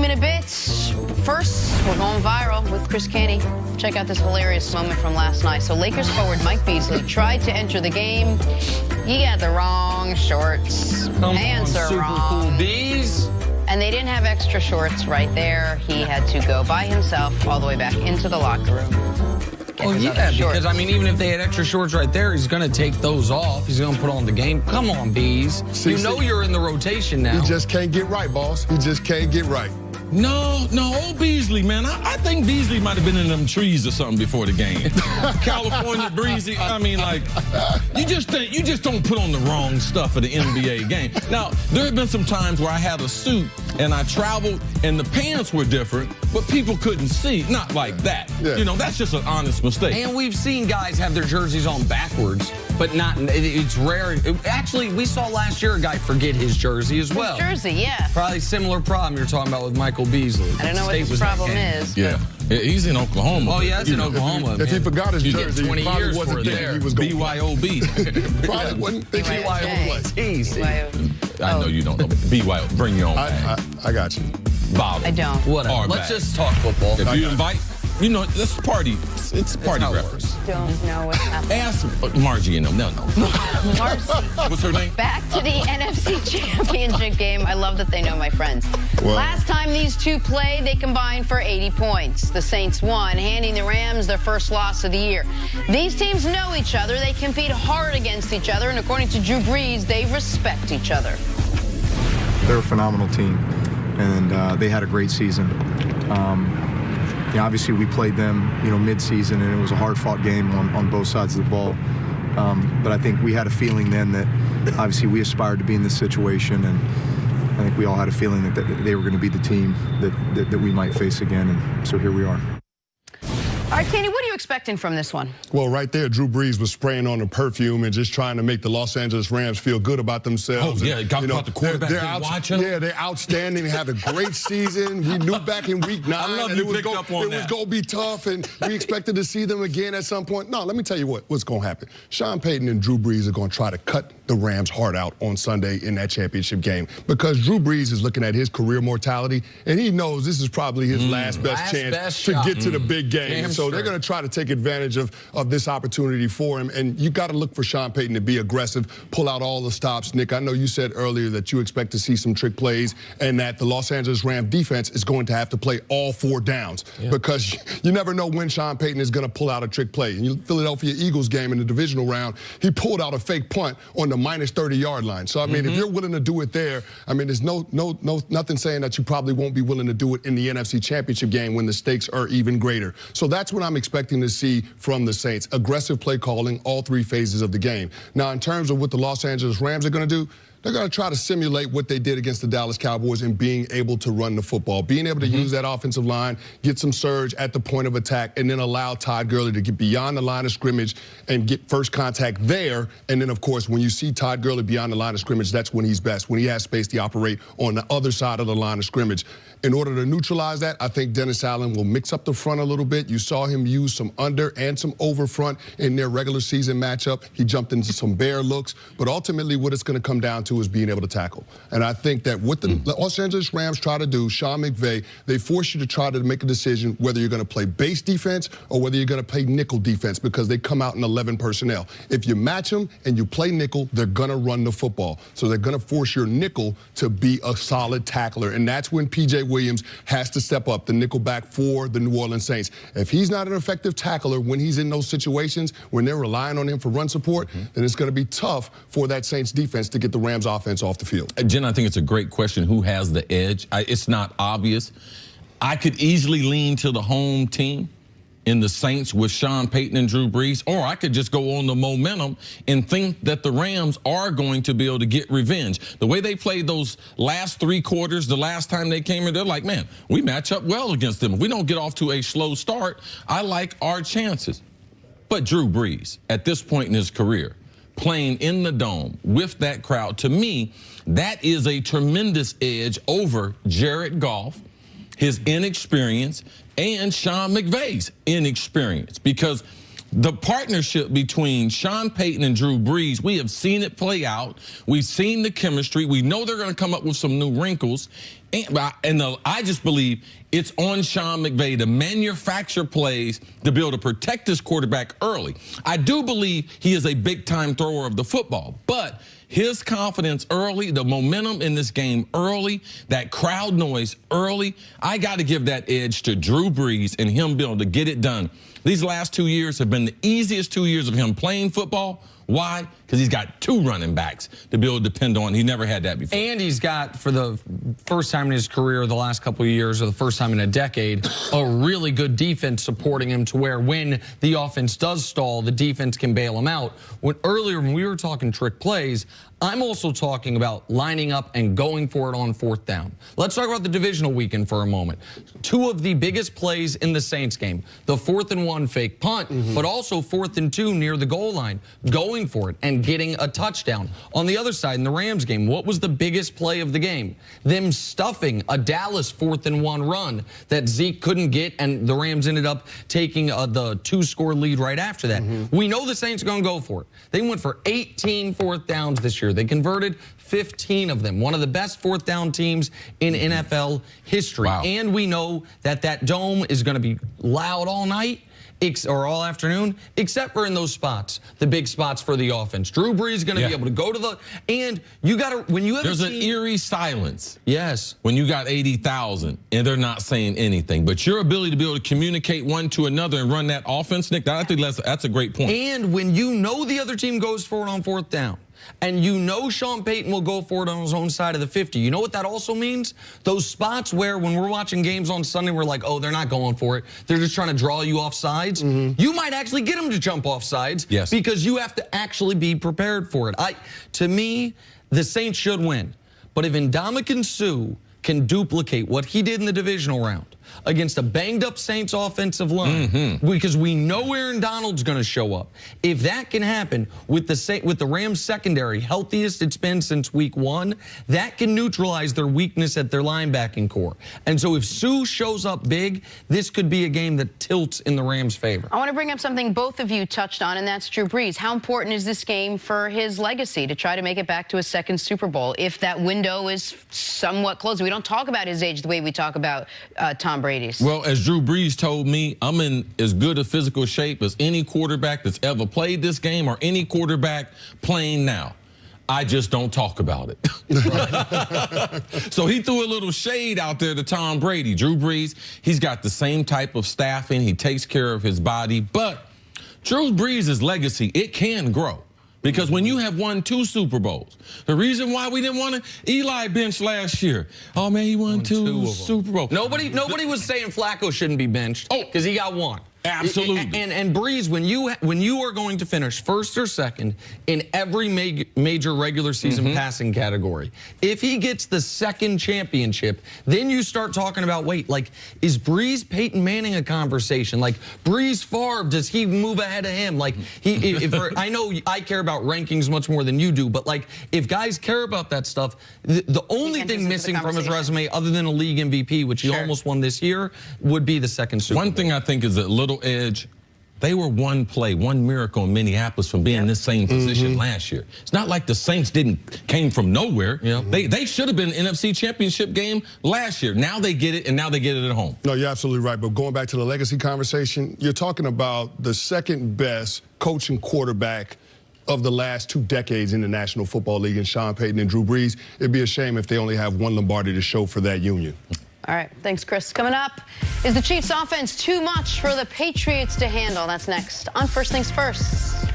in a bit. First, we're going viral with CrisCarter. Check out this hilarious moment from last night. So Lakers forward Mike Beasley tried to enter the game. He got the wrong shorts. Pants are wrong. Cool bees. And they didn't have extra shorts right there. He had to go by himself all the way back into the locker room. Oh, yeah, because, I mean, even if they had extra shorts right there, he's going to take those off. He's going to put on the game. Come on, Bees. You know you're in the rotation now. He just can't get right, boss. He just can't get right. No, old Beasley, man. I think Beasley might have been in them trees or something before the game. California breezy. I mean, like, you just don't put on the wrong stuff for the NBA game. Now, there have been some times where I had a suit and I traveled and the pants were different, but people couldn't see. Not like that. Yeah. You know, that's just an honest mistake. And we've seen guys have their jerseys on backwards, but not. It's rare. Actually, we saw last year a guy forget his jersey as well. His jersey, yeah. Probably similar problem you're talking about with Michael Beasley. I don't know what his problem is. Yeah, he's in Oklahoma. Oh, yeah, it's in Oklahoma. If he forgot his jersey, 20 he probably years wasn't there. He was BYOB. Probably wasn't thinking BYO. I know you don't know. BYO, bring your own bag. I got you. Bottle. I don't. Whatever. Let's just talk football. If you invite, you know, this party, it's party reference. Don't know what's happening. Ask Margie and them. No. Marcy. What's her name? Back to the NFC Championship game. I love that they know my friends. Well, last time these two played, they combined for 80 points. The Saints won, handing the Rams their first loss of the year. These teams know each other. They compete hard against each other, and according to Drew Brees, they respect each other. They're a phenomenal team, and they had a great season. Yeah, obviously, we played them, mid-season, and it was a hard-fought game on both sides of the ball. But I think we had a feeling then that, obviously, we aspired to be in this situation, and I think we all had a feeling that they were going to be the team that we might face again, and so here we are. All right, Canty, what are you expecting from this one? Well, right there, Drew Brees was spraying on the perfume and just trying to make the Los Angeles Rams feel good about themselves. Oh, yeah, got the quarterback watching. Yeah, they're outstanding. They had a great season. We knew back in week 9 that it was going to be tough, and we expected to see them again at some point. No, let me tell you what's going to happen. Sean Payton and Drew Brees are going to try to cut the Rams' heart out on Sunday in that championship game because Drew Brees is looking at his career mortality, and he knows this is probably his last best chance to get to the big game. So they're going to try to take advantage of this opportunity for him, and you got to look for Sean Payton to be aggressive, pull out all the stops. Nick, I know you said earlier that you expect to see some trick plays and that the Los Angeles Rams defense is going to have to play all 4 downs because you never know when Sean Payton is going to pull out a trick play. In the Philadelphia Eagles game in the divisional round, he pulled out a fake punt on the minus 30-yard line. So, I mean, if you're willing to do it there, I mean, there's nothing saying that you probably won't be willing to do it in the NFC Championship game when the stakes are even greater. So that's what I'm expecting to see from the Saints. Aggressive play calling all 3 phases of the game. Now, in terms of what the Los Angeles Rams are going to do, they're going to try to simulate what they did against the Dallas Cowboys in being able to run the football, being able to use that offensive line, get some surge at the point of attack, and then allow Todd Gurley to get beyond the line of scrimmage and get first contact there. And then, of course, when you see Todd Gurley beyond the line of scrimmage, that's when he's best, when he has space to operate on the other side of the line of scrimmage. In order to neutralize that, I think Dennis Allen will mix up the front a little bit. You saw him use some under and some over front in their regular season matchup. He jumped into some bear looks. But ultimately, what it's going to come down to is being able to tackle. And I think that what the Los Angeles Rams try to do, Sean McVay, they force you to try to make a decision whether you're going to play base defense or whether you're going to play nickel defense because they come out in 11 personnel. If you match them and you play nickel, they're going to run the football. So they're going to force your nickel to be a solid tackler. And that's when P.J. Williams has to step up, the nickel back for the New Orleans Saints. If he's not an effective tackler when he's in those situations, when they're relying on him for run support, then it's going to be tough for that Saints defense to get the Rams offense off the field. Jen, I think it's a great question. Who has the edge? It's not obvious. I could easily lean to the home team in the Saints with Sean Payton and Drew Brees, or I could just go on the momentum and think that the Rams are going to be able to get revenge. The way they played those last 3 quarters, the last time they came in, they're like, man, we match up well against them. If we don't get off to a slow start, I like our chances. But Drew Brees, at this point in his career, playing in the dome with that crowd, to me, that is a tremendous edge over Jared Goff, his inexperience, and Sean McVay's inexperience. Because the partnership between Sean Payton and Drew Brees, we have seen it play out. We've seen the chemistry. We know they're going to come up with some new wrinkles. I just believe it's on Sean McVay to manufacture plays to be able to protect his quarterback early. I do believe he is a big-time thrower of the football, but his confidence early, the momentum in this game early, that crowd noise early, I got to give that edge to Drew Brees and him being able to get it done. These last 2 years have been the easiest 2 years of him playing football. Why? Because he's got 2 running backs to be able to depend on. He never had that before. And he's got, for the first time in his career, the last couple of years, or the first time in a decade, a really good defense supporting him to where when the offense does stall, the defense can bail him out. Earlier when we were talking trick plays, I'm also talking about lining up and going for it on 4th down. Let's talk about the divisional weekend for a moment. 2 of the biggest plays in the Saints game, the 4th and 1 fake punt, but also 4th and 2 near the goal line, going for it and getting a touchdown. On the other side, in the Rams game, what was the biggest play of the game? Them stuffing a Dallas 4th and 1 run that Zeke couldn't get, and the Rams ended up taking the 2-score lead right after that. We know the Saints are going to go for it. They went for 18 4th downs this year. They converted 15 of them. One of the best 4th down teams in NFL history. Wow. And we know that that dome is going to be loud all night or all afternoon, except for in those spots, the big spots for the offense. Drew Brees is going to be able to go to the, and you got to, when you have There's an eerie silence. Yes. When you got 80,000 and they're not saying anything. But your ability to be able to communicate one to another and run that offense, Nick, I think that's a great point. And when you know the other team goes for it on 4th down, and you know Sean Payton will go for it on his own side of the 50. You know what that also means? Those spots where when we're watching games on Sunday, we're like, oh, they're not going for it. They're just trying to draw you off sides. You might actually get them to jump off sides because you have to actually be prepared for it. To me, the Saints should win. But if Ndamukong Suh can duplicate what he did in the divisional round against a banged-up Saints offensive line, because we know Aaron Donald's going to show up. If that can happen with the Rams secondary, healthiest it's been since week 1, that can neutralize their weakness at their linebacking core. And so if Suh shows up big, this could be a game that tilts in the Rams' favor. I want to bring up something both of you touched on, and that's Drew Brees. How important is this game for his legacy to try to make it back to a 2nd Super Bowl if that window is somewhat closed? We don't talk about his age the way we talk about Tom Brady's. Well, as Drew Brees told me, I'm in as good a physical shape as any quarterback that's ever played this game or any quarterback playing now. I just don't talk about it. So he threw a little shade out there to Tom Brady. Drew Brees, he's got the same type of staffing. He takes care of his body. But Drew Brees' legacy, it can grow. Because when you have won 2 Super Bowls, the reason why we didn't want to, Eli benched last year. Oh, man, he won 2 Super Bowls. Nobody was saying Flacco shouldn't be benched. Oh, because he got 1. Absolutely. And Brees, when you are going to finish 1st or 2nd in every major regular season passing category, if he gets the 2nd championship, then you start talking about, wait, like, is Brees Peyton Manning a conversation? Like, Brees Favre, does he move ahead of him? Like, I know I care about rankings much more than you do, but like, if guys care about that stuff, the only thing missing from his resume, other than a league MVP, which he almost won this year, would be the 2nd Super Bowl. One thing I think is a little edge. They were one play, one miracle in Minneapolis from being in this same position last year. It's not like the Saints came from nowhere. They should have been an NFC Championship game last year. Now they get it, and now they get it at home. No, you're absolutely right. But going back to the legacy conversation, you're talking about the 2nd best coaching quarterback of the last 2 decades in the National Football League, in Sean Payton and Drew Brees. It'd be a shame if they only have 1 Lombardi to show for that union. All right, thanks, Chris. Coming up, is the Chiefs' offense too much for the Patriots to handle? That's next on First Things First.